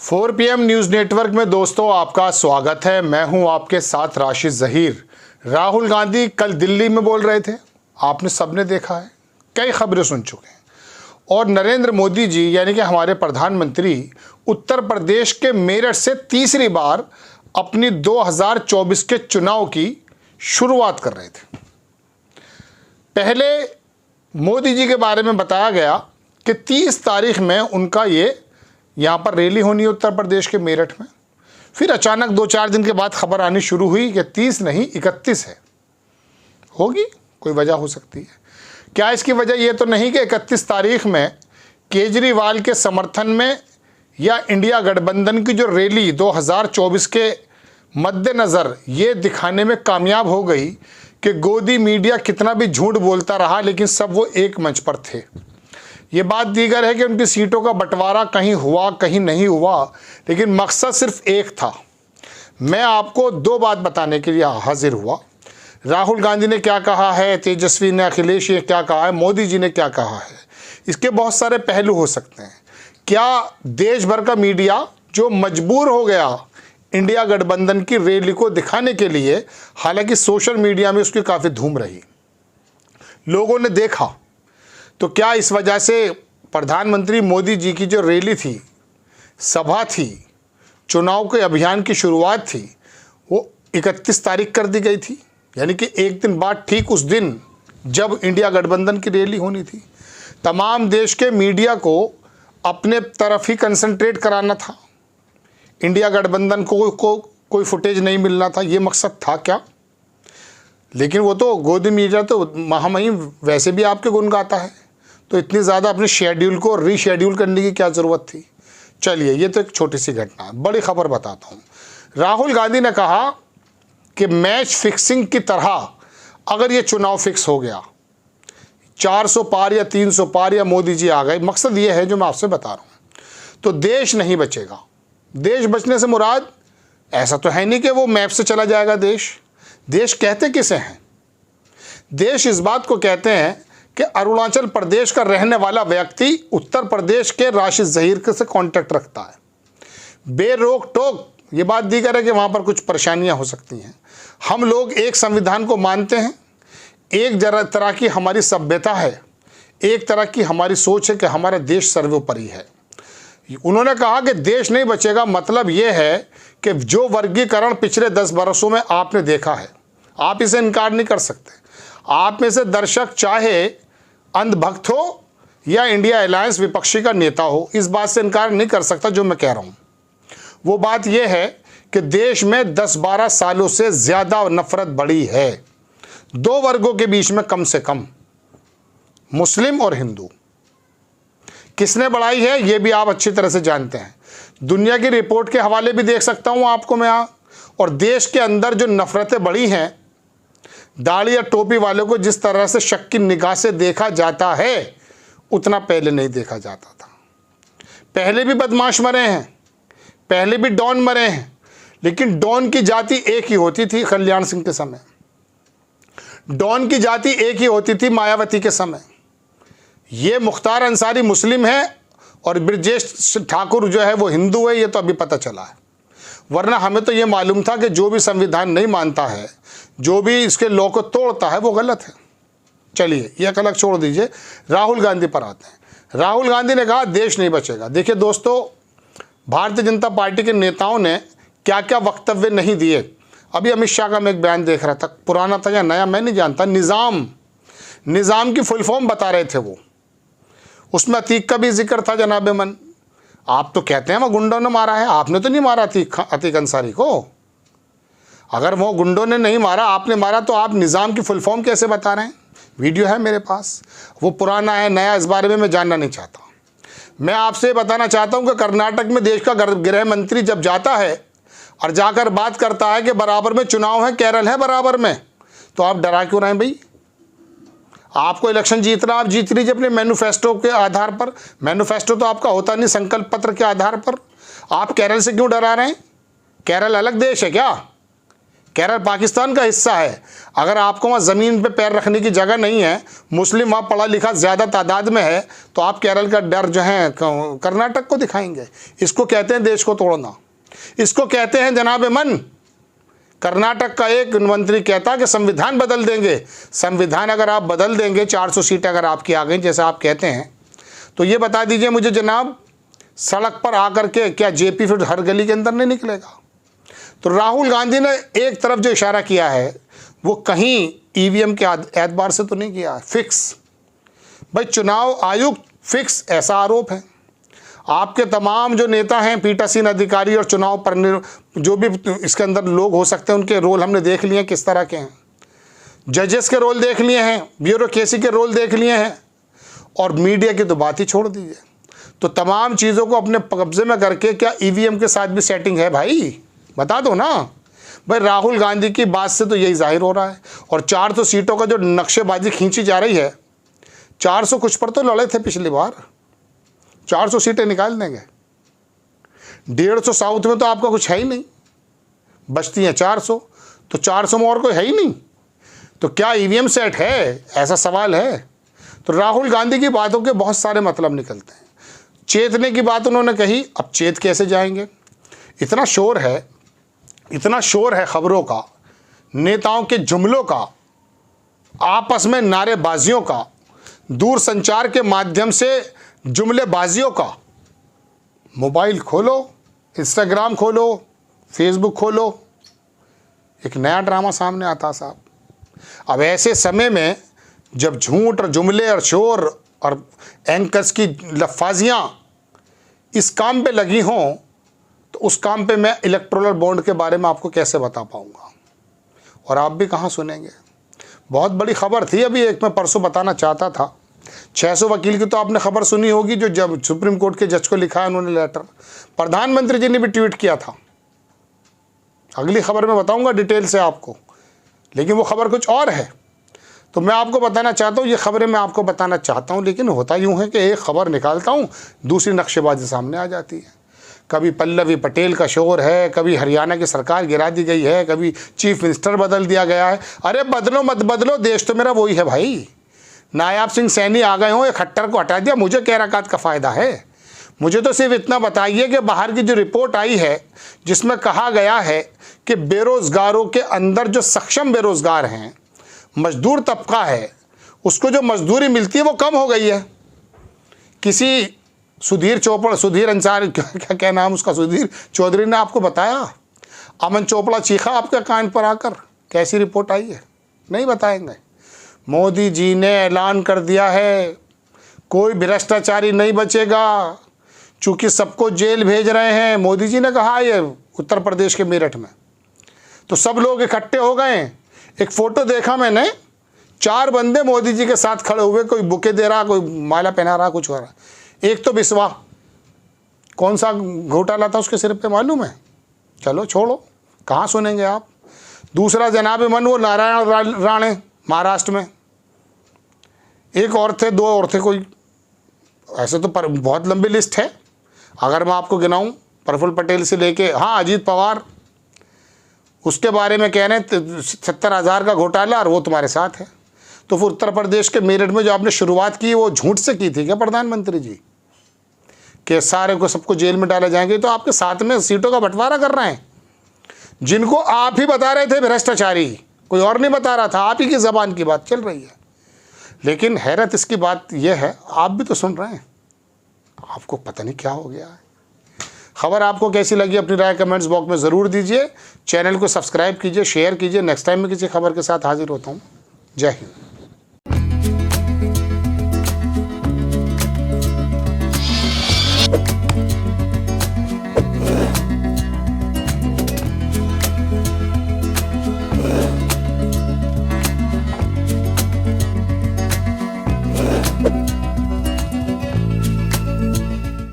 4 PM news network में दोस्तों आपका स्वागत है। मैं हूं आपके साथ राशिद ज़हीर। राहुल गांधी कल दिल्ली में बोल रहे थे, आपने सबने देखा है, कई खबरें सुन चुके हैं। और नरेंद्र मोदी जी यानी कि हमारे प्रधानमंत्री उत्तर प्रदेश के मेरठ से तीसरी बार अपनी 2024 के चुनाव की शुरुआत कर रहे थे। पहले मोदी जी के बारे में बताया गया कि 30 तारीख में उनका यहाँ पर रैली होनी है उत्तर प्रदेश के मेरठ में। फिर अचानक 2-4 दिन के बाद खबर आनी शुरू हुई कि 30 नहीं 31 है। होगी कोई वजह हो सकती है। क्या इसकी वजह ये तो नहीं कि 31 तारीख में केजरीवाल के समर्थन में या इंडिया गठबंधन की जो रैली 2024 के मद्देनज़र ये दिखाने में कामयाब हो गई कि गोदी मीडिया कितना भी झूठ बोलता रहा लेकिन सब वो एक मंच पर थे। ये बात दीगर है कि उनकी सीटों का बंटवारा कहीं हुआ कहीं नहीं हुआ, लेकिन मकसद सिर्फ एक था। मैं आपको 2 बात बताने के लिए हाजिर हुआ। राहुल गांधी ने क्या कहा है, तेजस्वी ने, अखिलेश ने क्या कहा है, मोदी जी ने क्या कहा है, इसके बहुत सारे पहलू हो सकते हैं। क्या देश भर का मीडिया जो मजबूर हो गया इंडिया गठबंधन की रैली को दिखाने के लिए, हालांकि सोशल मीडिया में उसकी काफ़ी धूम रही, लोगों ने देखा, तो क्या इस वजह से प्रधानमंत्री मोदी जी की जो रैली थी, सभा थी, चुनाव के अभियान की शुरुआत थी, वो 31 तारीख कर दी गई थी? यानी कि एक दिन बाद, ठीक उस दिन जब इंडिया गठबंधन की रैली होनी थी। तमाम देश के मीडिया को अपने तरफ ही कंसंट्रेट कराना था, इंडिया गठबंधन को कोई फुटेज नहीं मिलना था, ये मकसद था क्या? लेकिन वो तो गोदी मीडिया तो महामहिम वैसे भी आपके गुण गाता है, तो इतनी ज़्यादा अपने शेड्यूल को रीशेड्यूल करने की क्या ज़रूरत थी? चलिए, ये तो एक छोटी सी घटना है। बड़ी खबर बताता हूँ। राहुल गांधी ने कहा कि मैच फिक्सिंग की तरह अगर ये चुनाव फिक्स हो गया, 400 पार या 300 पार या मोदी जी आ गए, मकसद ये है जो मैं आपसे बता रहा हूँ, तो देश नहीं बचेगा। देश बचने से मुराद ऐसा तो है नहीं कि वो मैप से चला जाएगा देश। देश कहते किसे हैं? देश इस बात को कहते हैं कि अरुणाचल प्रदेश का रहने वाला व्यक्ति उत्तर प्रदेश के राशिद ज़हीर से कांटेक्ट रखता है। बेरोक टोक, ये बात दीगर है कि वहाँ पर कुछ परेशानियाँ हो सकती हैं। हम लोग एक संविधान को मानते हैं, एक तरह की हमारी सभ्यता है, एक तरह की हमारी सोच है कि हमारा देश सर्वोपरि है। उन्होंने कहा कि देश नहीं बचेगा, मतलब ये है कि जो वर्गीकरण पिछले 10 बरसों में आपने देखा है, आप इसे इनकार नहीं कर सकते। आप में से दर्शक चाहे अंधभक्त हो या इंडिया अलायंस विपक्षी का नेता हो, इस बात से इनकार नहीं कर सकता जो मैं कह रहा हूँ। वो बात यह है कि देश में 10-12 सालों से ज़्यादा नफरत बढ़ी है 2 वर्गों के बीच में, कम से कम मुस्लिम और हिंदू। किसने बढ़ाई है ये भी आप अच्छी तरह से जानते हैं। दुनिया की रिपोर्ट के हवाले भी देख सकता हूँ आपको मैं यहाँ। और देश के अंदर जो नफरतें बढ़ी हैं, दाढ़ी या टोपी वालों को जिस तरह से शक की निगाह से देखा जाता है, उतना पहले नहीं देखा जाता था। पहले भी बदमाश मरे हैं, पहले भी डॉन मरे हैं, लेकिन डॉन की जाति एक ही होती थी कल्याण सिंह के समय, डॉन की जाति एक ही होती थी मायावती के समय। ये मुख्तार अंसारी मुस्लिम है और ब्रजेश ठाकुर जो है वो हिंदू है, ये तो अभी पता चला है। वरना हमें तो ये मालूम था कि जो भी संविधान नहीं मानता है, जो भी इसके लॉ को तोड़ता है, वो गलत है। चलिए, ये अलग छोड़ दीजिए, राहुल गांधी पर आते हैं। राहुल गांधी ने कहा देश नहीं बचेगा। देखिए दोस्तों, भारतीय जनता पार्टी के नेताओं ने क्या क्या वक्तव्य नहीं दिए। अभी अमित शाह का मैं एक बयान देख रहा था, पुराना था या नया मैं नहीं जानता, निज़ाम की फुल फॉर्म बता रहे थे वो। उसमें अतीक का भी जिक्र था, जनाबे मन। आप तो कहते हैं वो गुंडों ने मारा है, आपने तो नहीं मारा अतीक अंसारी को। अगर वो गुंडों ने नहीं मारा, आपने मारा, तो आप निज़ाम की फुल फॉर्म कैसे बता रहे हैं? वीडियो है मेरे पास, वो पुराना है नया, इस बारे में मैं जानना नहीं चाहता। मैं आपसे बताना चाहता हूं कि कर्नाटक में देश का गृह मंत्री जब जाता है और जाकर बात करता है कि बराबर में चुनाव है, केरल है बराबर में, तो आप डरा क्यों रहे हैं भाई? आपको इलेक्शन जीतना, आप जीत लीजिए अपने मैनिफेस्टो के आधार पर। मैनिफेस्टो तो आपका होता नहीं, संकल्प पत्र के आधार पर। आप केरल से क्यों डरा रहे हैं? केरल अलग देश है क्या? केरल पाकिस्तान का हिस्सा है। अगर आपको वहाँ ज़मीन पे पैर रखने की जगह नहीं है, मुस्लिम वहाँ पढ़ा लिखा ज़्यादा तादाद में है, तो आप केरल का डर जो है कर्नाटक को दिखाएंगे। इसको कहते हैं देश को तोड़ना, इसको कहते हैं जनाब मन। कर्नाटक का एक मंत्री कहता कि संविधान बदल देंगे। संविधान अगर आप बदल देंगे, 400 सीटें अगर आपकी आ गई जैसे आप कहते हैं, तो ये बता दीजिए मुझे जनाब, सड़क पर आकर के क्या जेपी फिर हर गली के अंदर नहीं निकलेगा? तो राहुल गांधी ने एक तरफ जो इशारा किया है वो कहीं ईवीएम के एतबार से तो नहीं किया है। फिक्स भाई, चुनाव आयुक्त फिक्स, ऐसा आरोप है। आपके तमाम जो नेता हैं, पीठासीन अधिकारी और चुनाव पर जो भी इसके अंदर लोग हो सकते हैं, उनके रोल हमने देख लिए किस तरह के हैं। जजेस के रोल देख लिए हैं, ब्यूरोक्रेसी के रोल देख लिए हैं, और मीडिया की तो बात ही छोड़ दीजिए। तो तमाम चीज़ों को अपने कब्जे में करके क्या ईवीएम के साथ भी सेटिंग है भाई? बता दो ना भाई। राहुल गांधी की बात से तो यही जाहिर हो रहा है। और 400 सीटों का जो नक्शेबाजी खींची जा रही है, 400 कुछ पर तो लड़े थे पिछली बार, 400 सीटें निकाल देंगे। 150 साउथ में तो आपका कुछ है ही नहीं, बचती हैं 400, तो 400 में और कोई है ही नहीं। तो क्या ईवीएम सेट है? ऐसा सवाल है। तो राहुल गांधी की बातों के बहुत सारे मतलब निकलते हैं। चेतने की बात उन्होंने कही, अब चेत कैसे जाएंगे? इतना शोर है खबरों का, नेताओं के जुमलों का, आपस में नारेबाजियों का, दूर संचार के माध्यम से जुमलेबाजियों का। मोबाइल खोलो, इंस्टाग्राम खोलो, फेसबुक खोलो, एक नया ड्रामा सामने आता साहब। अब ऐसे समय में जब झूठ और जुमले और शोर और एंकर्स की लफाजियाँ इस काम पे लगी हों, तो उस काम पे मैं इलेक्टोरल बॉन्ड के बारे में आपको कैसे बता पाऊंगा? और आप भी कहाँ सुनेंगे? बहुत बड़ी खबर थी अभी एक, मैं परसों बताना चाहता था। 600 वकील की तो आपने खबर सुनी होगी, जो जब सुप्रीम कोर्ट के जज को लिखा है उन्होंने लेटर। प्रधानमंत्री जी ने भी ट्वीट किया था। अगली खबर में बताऊंगा डिटेल से आपको, लेकिन वो खबर कुछ और है। तो मैं आपको बताना चाहता हूँ, ये खबरें मैं आपको बताना चाहता हूँ, लेकिन होता यूँ है कि एक खबर निकालता हूँ, दूसरी नक्शेबाजी सामने आ जाती है। कभी पल्लवी पटेल का शोर है, कभी हरियाणा की सरकार गिरा दी गई है, कभी चीफ मिनिस्टर बदल दिया गया है। अरे बदलो मत बदलो, देश तो मेरा वही है भाई। नायाब सिंह सैनी आ गए हों, एक खट्टर को हटा दिया, मुझे क्या रकात का फ़ायदा है? मुझे तो सिर्फ इतना बताइए कि बाहर की जो रिपोर्ट आई है जिसमें कहा गया है कि बेरोज़गारों के अंदर जो सक्षम बेरोज़गार हैं, मजदूर तबका है, उसको जो मजदूरी मिलती है वो कम हो गई है। किसी सुधीर अंसारी, क्या नाम उसका, सुधीर चौधरी ने आपको बताया? अमन चोपड़ा चीखा आपके कान पर आकर? कैसी रिपोर्ट आई है? नहीं बताएंगे। मोदी जी ने ऐलान कर दिया है कोई भ्रष्टाचारी नहीं बचेगा, चूँकि सबको जेल भेज रहे हैं। मोदी जी ने कहा ये उत्तर प्रदेश के मेरठ में, तो सब लोग इकट्ठे हो गए। एक फ़ोटो देखा मैंने, 4 बंदे मोदी जी के साथ खड़े हुए, कोई बुके दे रहा, कोई माला पहना रहा, कुछ हो रहा। एक तो बिस्वा, कौन सा घोटाला था उसके सिर पे मालूम है? चलो छोड़ो, कहाँ सुनेंगे आप। दूसरा जनाब मन वो नारायण राणे महाराष्ट्र में, एक और थे, 2 और थे कोई, ऐसे तो बहुत लंबी लिस्ट है। अगर मैं आपको गिनाऊं, प्रफुल्ल पटेल से लेके, हाँ अजीत पवार, उसके बारे में कह रहे हैं 70,000 का घोटाला और वो तुम्हारे साथ है। तो फिर उत्तर प्रदेश के मेरठ में जो आपने शुरुआत की वो झूठ से की थी क्या प्रधानमंत्री जी? कि सारे को सबको जेल में डाले जाएंगे, तो आपके साथ में सीटों का बंटवारा कर रहे हैं, जिनको आप ही बता रहे थे भ्रष्टाचारी, कोई और नहीं बता रहा था, आप ही की ज़बान की बात चल रही है। लेकिन हैरत इसकी बात यह है, आप भी तो सुन रहे हैं, आपको पता नहीं क्या हो गया है। खबर आपको कैसी लगी अपनी राय कमेंट्स बॉक्स में ज़रूर दीजिए। चैनल को सब्सक्राइब कीजिए, शेयर कीजिए। नेक्स्ट टाइम मैं किसी खबर के साथ हाजिर होता हूँ। जय हिंद।